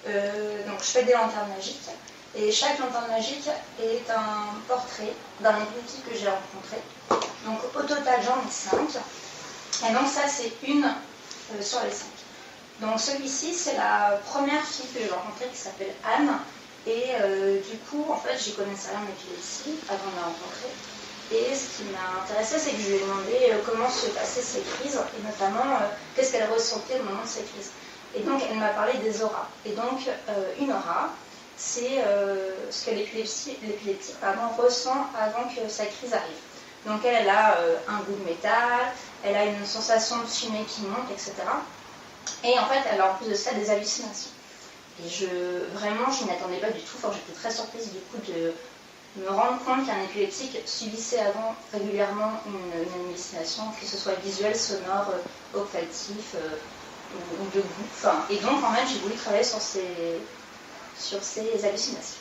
Donc je fais des lanternes magiques. Et chaque lanterne magique est un portrait d'un épileptique que j'ai rencontré. Donc au total, j'en ai 5. Et donc ça, c'est une sur les 5. Donc celui-ci, c'est la première fille que j'ai rencontrée qui s'appelle Anne. Et du coup, en fait, j'y connaissais rien en épilepsie avant de la rencontrer. Et ce qui m'a intéressée, c'est que je lui ai demandé comment se passaient ces crises, et notamment qu'est-ce qu'elle ressentait au moment de ces crises. Et donc, elle m'a parlé des auras. Et donc, une aura, c'est ce que l'épileptique ressent avant que sa crise arrive. Donc, elle a un goût de métal, elle a une sensation de fumée qui monte, etc. Et en fait, elle a en plus de ça des hallucinations. Et vraiment, je ne m'y attendais pas du tout. Enfin, j'étais très surprise du coup de me rendre compte qu'un épileptique subissait avant régulièrement une hallucination, que ce soit visuelle, sonore, olfactif ou de goût. Enfin, et donc, en fait, j'ai voulu travailler sur ces hallucinations.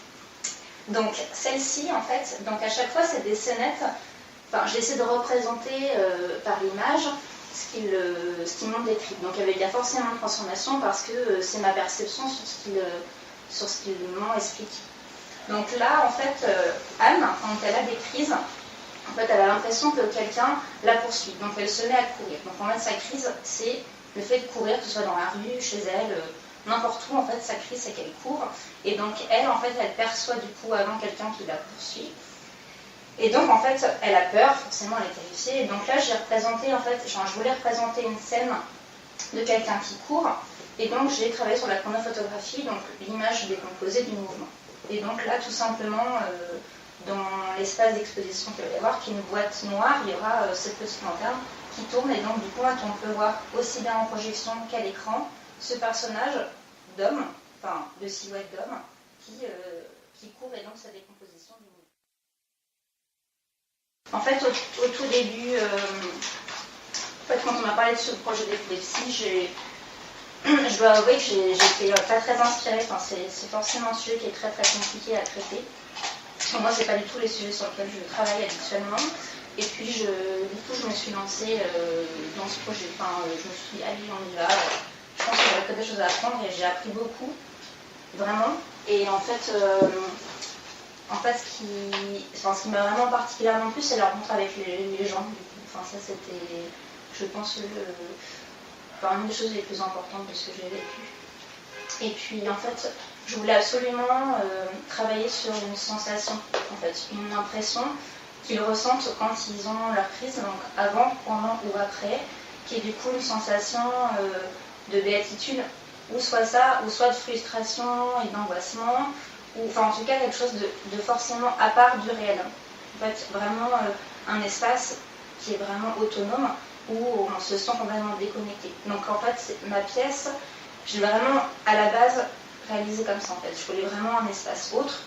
Donc, celle-ci, en fait, donc à chaque fois, c'est des scénettes. Enfin, j'essaie de représenter par l'image ce qu'ils m'ont décrit. Donc, il y a forcément une transformation parce que c'est ma perception sur ce qu'ils m'ont expliqué. Donc là, en fait, Anne, quand elle a des crises, en fait, elle a l'impression que quelqu'un la poursuit. Donc, elle se met à courir. Donc, en fait, sa crise, c'est le fait de courir, que ce soit dans la rue, chez elle, n'importe où. En fait, sa crise, c'est qu'elle court. Et donc, elle, en fait, elle perçoit du coup avant quelqu'un qui la poursuit. Et donc, en fait, elle a peur. Forcément, elle est terrifiée. Et donc là, j'ai représenté, en fait, je voulais représenter une scène de quelqu'un qui court. Et donc, j'ai travaillé sur la chronophotographie, donc l'image décomposée du mouvement. Et donc là, tout simplement, dans l'espace d'exposition qu'il va y avoir, qui est une boîte noire, il y aura cette petite lanterne qui tourne. Et donc, du coup, on peut voir aussi bien en projection qu'à l'écran ce personnage d'homme, enfin de silhouette d'homme, qui court et donc sa décomposition du mouvement. En fait, au tout début, quand on m'a parlé de ce projet d'épilepsie, je dois avouer que j'étais pas très inspirée. Enfin, c'est forcément un sujet qui est très très compliqué à traiter. Moi, c'est pas du tout les sujets sur lesquels je travaille habituellement. Et puis, du coup, je me suis lancée dans ce projet. Enfin, je me suis dit, allez, on y va. Je pense que j'avais que des choses à apprendre et j'ai appris beaucoup, vraiment. Et en fait, ce qui m'a vraiment particulièrement plu, c'est la rencontre avec les gens. Enfin, ça, c'était, je pense, une des choses les plus importantes de ce que j'ai vécu. Et puis en fait, je voulais absolument travailler sur une sensation, en fait, une impression qu'ils ressentent quand ils ont leur crise, donc avant, pendant ou après, qui est du coup une sensation de béatitude, ou soit ça, ou soit de frustration et d'angoissement, ou enfin en tout cas quelque chose de forcément à part du réel. En fait, vraiment un espace qui est vraiment autonome, où on se sent complètement déconnecté. Donc en fait, ma pièce, je l'ai vraiment à la base réalisée comme ça en fait. Je voulais vraiment un espace autre.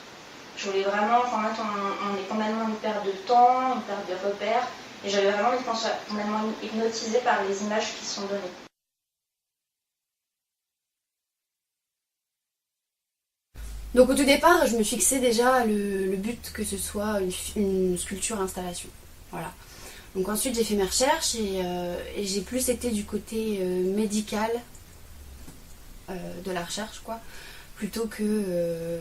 Je voulais vraiment, en fait, on est complètement une perte de temps, une perte de repères. Et j'avais vraiment envie qu'on soit complètement hypnotisé par les images qui sont données. Donc au tout départ, je me fixais déjà le but que ce soit une sculpture-installation. Voilà. Donc ensuite j'ai fait mes recherches et j'ai plus été du côté médical de la recherche, quoi, plutôt que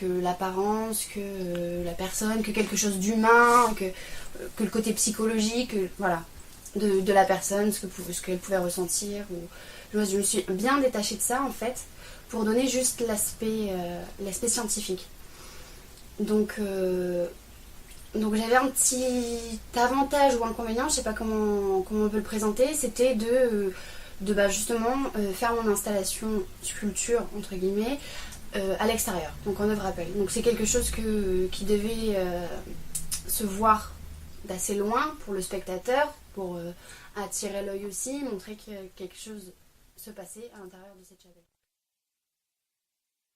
l'apparence, que la personne, que quelque chose d'humain, que le côté psychologique, voilà, de la personne, ce qu'elle pouvait ressentir. Je me suis bien détachée de ça en fait, pour donner juste l'aspect scientifique. Donc j'avais un petit avantage ou inconvénient, je sais pas comment on peut le présenter, c'était de justement faire mon installation sculpture entre guillemets à l'extérieur, donc en œuvre appel. Donc c'est quelque chose qui devait se voir d'assez loin pour le spectateur, pour attirer l'œil aussi, montrer que quelque chose se passait à l'intérieur de cette chapelle.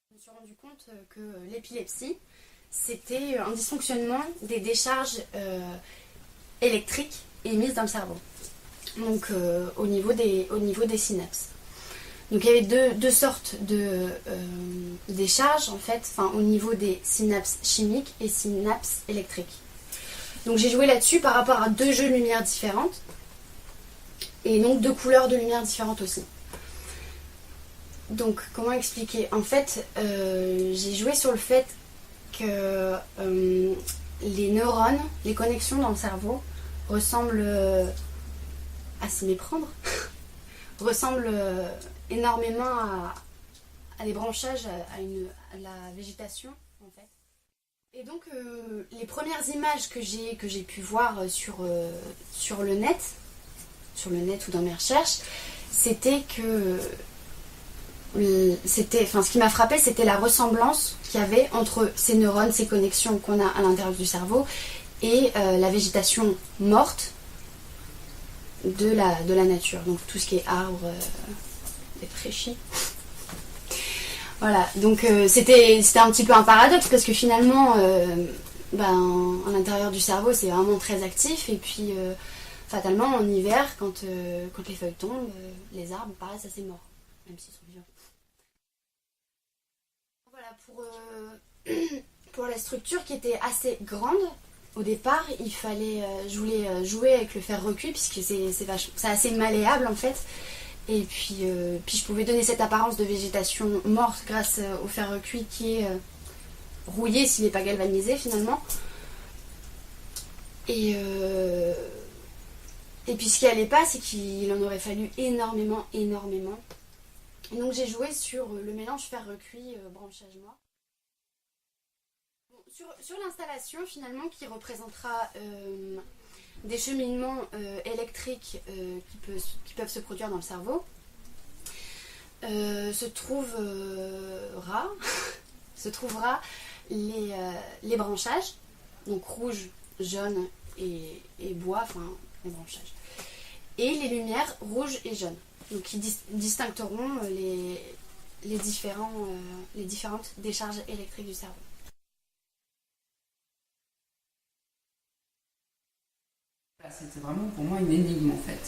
Je me suis rendu compte que l'épilepsie, c'était un dysfonctionnement des décharges électriques émises dans le cerveau, donc au niveau des synapses. Donc il y avait deux sortes de décharges en fait, au niveau des synapses chimiques et synapses électriques. Donc j'ai joué là-dessus par rapport à 2 jeux de lumière différentes et donc 2 couleurs de lumière différentes aussi. Donc, comment expliquer? En fait, j'ai joué sur le fait que les neurones, les connexions dans le cerveau ressemblent, à s'y méprendre, ressemblent énormément à des branchages, à la végétation, en fait. Et donc, les premières images que j'ai pu voir sur le net ou dans mes recherches, c'était que ce qui m'a frappé, c'était la ressemblance qu'il y avait entre ces neurones, ces connexions qu'on a à l'intérieur du cerveau et la végétation morte de la nature. Donc tout ce qui est arbres, les prairies. Voilà, donc c'était un petit peu un paradoxe parce que finalement, à l'intérieur du cerveau, c'est vraiment très actif et puis fatalement en hiver, quand les feuilles tombent, les arbres paraissent assez morts, même s'ils sont vivants. Voilà, pour la structure qui était assez grande, au départ, je voulais jouer avec le fer recuit puisque c'est assez malléable en fait. Et puis je pouvais donner cette apparence de végétation morte grâce au fer recuit qui est rouillé s'il n'est pas galvanisé finalement. Et puis ce qui allait pas, c'est qu'il en aurait fallu énormément. Et donc j'ai joué sur le mélange fer recuit, branchage mort. Sur l'installation finalement qui représentera des cheminements électriques qui peuvent se produire dans le cerveau, se trouvera les branchages, donc rouge, jaune et bois, enfin les branchages, et les lumières rouges et jaunes, donc qui distingueront les différentes décharges électriques du cerveau. C'était vraiment pour moi une énigme en fait,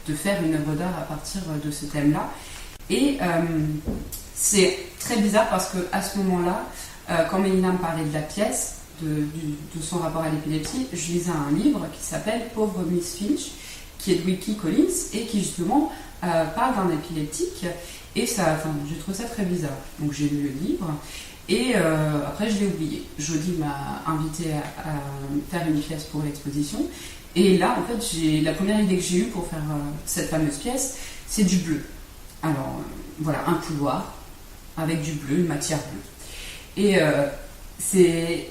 de faire une œuvre d'art à partir de ce thème-là. Et c'est très bizarre parce qu'à ce moment-là, quand Mélina me parlait de la pièce, de son rapport à l'épilepsie, je lisais un livre qui s'appelle Pauvre Miss Finch, qui est de Wilkie Collins et qui justement parle d'un épileptique. Et j'ai trouvé ça très bizarre. Donc j'ai lu le livre. Et après je l'ai oublié. Jody m'a invité à faire une pièce pour l'exposition. Et là, en fait, la première idée que j'ai eue pour faire cette fameuse pièce, c'est du bleu. Alors, voilà, un couloir avec du bleu, une matière bleue. Et c'est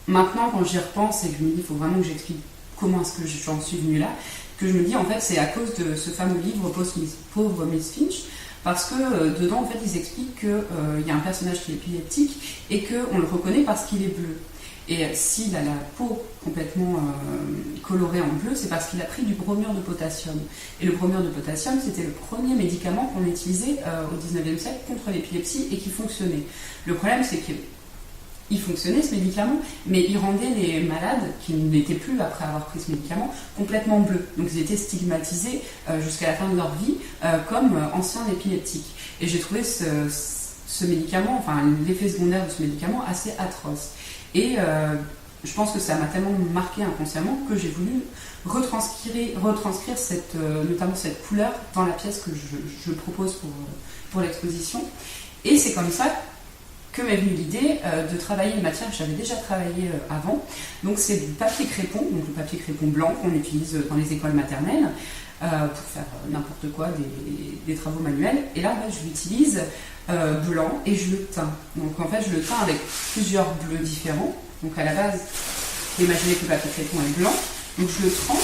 maintenant, quand j'y repense et que je me dis, il faut vraiment que j'explique comment est-ce que j'en suis venue là, que je me dis, en fait, c'est à cause de ce fameux livre Pauvre Miss Finch, parce que dedans, en fait, ils expliquent qu'il y a un personnage qui est épileptique et qu'on le reconnaît parce qu'il est bleu. Et s'il a la peau complètement colorée en bleu, c'est parce qu'il a pris du bromure de potassium. Et le bromure de potassium, c'était le premier médicament qu'on utilisait au 19e siècle contre l'épilepsie et qui fonctionnait. Le problème, c'est qu'il fonctionnait ce médicament, mais il rendait les malades, qui n'étaient plus après avoir pris ce médicament, complètement bleus. Donc ils étaient stigmatisés jusqu'à la fin de leur vie comme anciens épileptiques. Et j'ai trouvé ce médicament, enfin l'effet secondaire de ce médicament assez atroce. Et je pense que ça m'a tellement marqué inconsciemment que j'ai voulu retranscrire notamment cette couleur dans la pièce que je propose pour l'exposition. Et c'est comme ça que m'est venue l'idée de travailler une matière que j'avais déjà travaillé avant. Donc c'est du papier crépon, donc le papier crépon blanc qu'on utilise dans les écoles maternelles pour faire n'importe quoi, des travaux manuels. Et là, je l'utilise blanc et je le teins. Donc en fait, je le teins avec plusieurs bleus différents. Donc à la base, imaginez que le papier crépon est blanc. Donc je le trempe.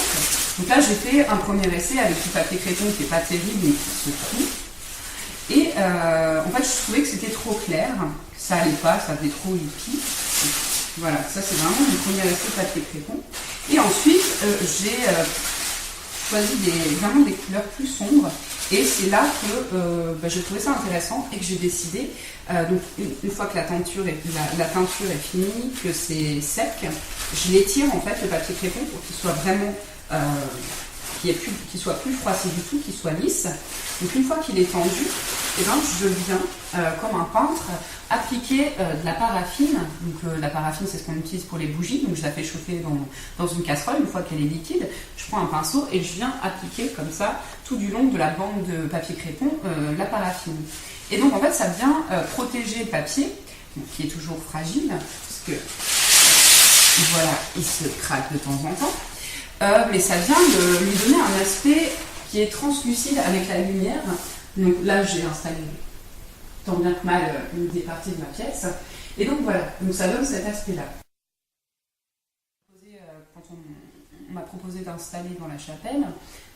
Donc là, j'ai fait un premier essai avec du papier crépon qui n'est pas terrible mais qui se trouve. Et en fait, je trouvais que c'était trop clair, que ça allait pas, ça faisait trop hippie. Voilà, ça c'est vraiment le premier essai papier crépon. Et ensuite, j'ai choisi vraiment des couleurs plus sombres. Et c'est là que j'ai trouvé ça intéressant et que j'ai décidé, donc une fois que la teinture est finie, que c'est sec, je l'étire en fait le papier crépon pour qu'il soit vraiment qui soit plus froissé du tout, qui soit lisse. Donc une fois qu'il est tendu, et ben, je viens, comme un peintre, appliquer de la paraffine. Donc la paraffine, c'est ce qu'on utilise pour les bougies. Donc je la fais chauffer dans une casserole. Une fois qu'elle est liquide, je prends un pinceau et je viens appliquer comme ça, tout du long de la bande de papier crépon, la paraffine. Et donc en fait, ça vient protéger le papier, donc, qui est toujours fragile, parce que voilà, il se craque de temps en temps. Mais ça vient de lui donner un aspect qui est translucide avec la lumière. Donc là, j'ai installé tant bien que mal une des parties de ma pièce. Et donc voilà, donc ça donne cet aspect-là. Quand on m'a proposé d'installer dans la chapelle,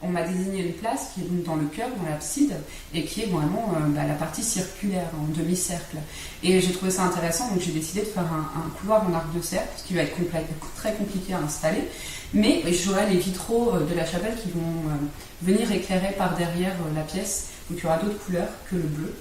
on m'a désigné une place qui est donc dans le chœur, dans l'abside, et qui est vraiment la partie circulaire, en demi-cercle. Et j'ai trouvé ça intéressant, donc j'ai décidé de faire un couloir en arc de cercle, ce qui va être très compliqué à installer. Mais j'aurai les vitraux de la chapelle qui vont venir éclairer par derrière la pièce. Donc il y aura d'autres couleurs que le bleu.